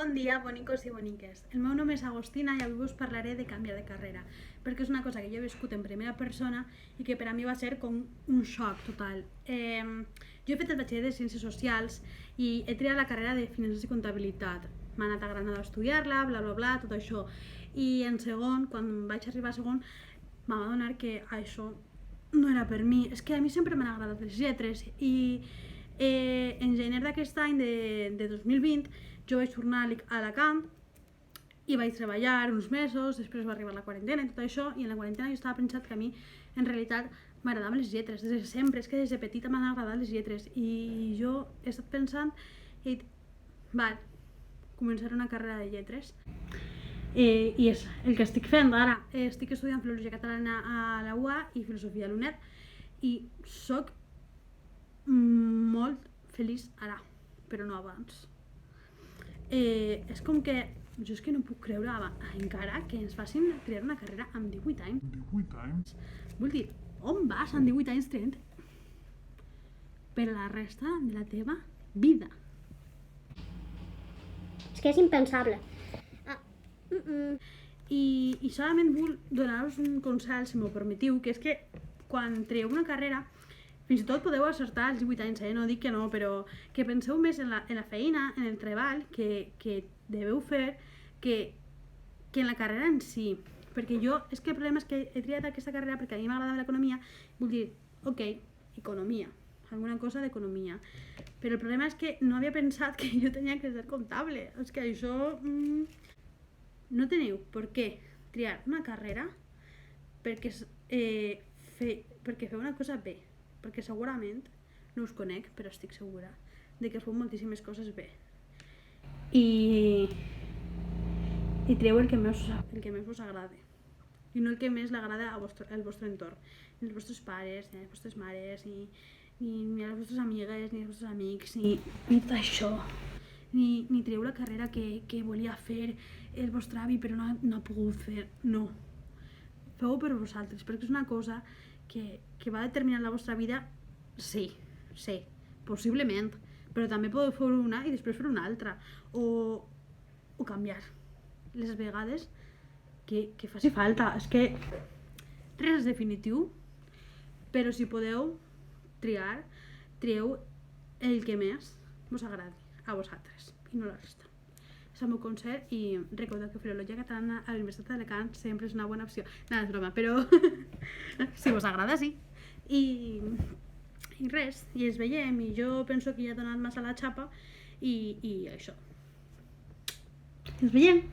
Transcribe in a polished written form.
Bon dia, bonicos i boniques. El meu nom és Agostina i avui us parlaré de canviar de carrera, perquè és una cosa que jo he viscut en primera persona i que per a mi va ser com un xoc total. Jo he fet el batxiller de Ciències Socials i he triat la carrera de Finances i Comptabilitat. M'he anat a Granada a estudiar-la, bla bla bla, tot això. I en segon, quan vaig arribar a segon, m'ha adonar que això no era per mi. És que a mi sempre m'han agradat les lletres i en gener d'aquest any de 2020 jo vaig tornar a Alacant i vaig treballar uns mesos, després va arribar la quarantena i tot això, i en la quarantena jo estava pensant que a mi en realitat m'agradaven les lletres, des de sempre, és que des de petita m'han agradat les lletres i jo he estat pensant i val, començaré una carrera de lletres i és el que estic fent ara. Estic estudiant Filologia Catalana a la UA i Filosofia a l'UNED i soc molt feliç ara, però no abans. És com que jo és que no puc creure encara que ens facin triar una carrera amb 18 anys. 18 anys? Vull dir, on vas amb 18 anys triant per la resta de la teva vida? És que és impensable. I solament vull donar-vos un consell, si m'ho permetiu, que és que quan trieu una carrera, fins i tot podeu acertar als 18 anys, no dic que no, però que penseu més en la feina, en el treball que deveu fer, que en la carrera en si. Perquè jo, és que el problema és que he triat aquesta carrera perquè a mi m'agradava l'economia, vull dir, ok, economia, alguna cosa d'economia. Però el problema és que no havia pensat que jo tenia que ser comptable. És que això... No teniu per què triar una carrera perquè feu una cosa bé. Perquè segurament, no us conec, però estic segura de que feu moltíssimes coses bé. I trieu el que més us agrada. I no el que més li agrada al vostre entorn. Ni als vostres pares, ni a les vostres mares, ni a les vostres amigues, ni als vostres amics, ni tot això. Ni trieu la carrera que volia fer el vostre avi però no ha pogut fer. No. Feu-ho per vosaltres, perquè és una cosa que va determinar la vostra vida, sí, possiblement, però també podeu fer una i després fer una altra, o canviar les vegades que faci falta. És que res és definitiu, però si podeu triar, trieu el que més us agradi a vosaltres i no la resta. És el meu consell i recordeu que Filologia Catalana a la Universitat d'Alacant sempre és una bona opció. Nada, és broma, però si us agrada, sí. I res, i ens veiem, i jo penso que ja he donat massa la xapa i això. Ens veiem!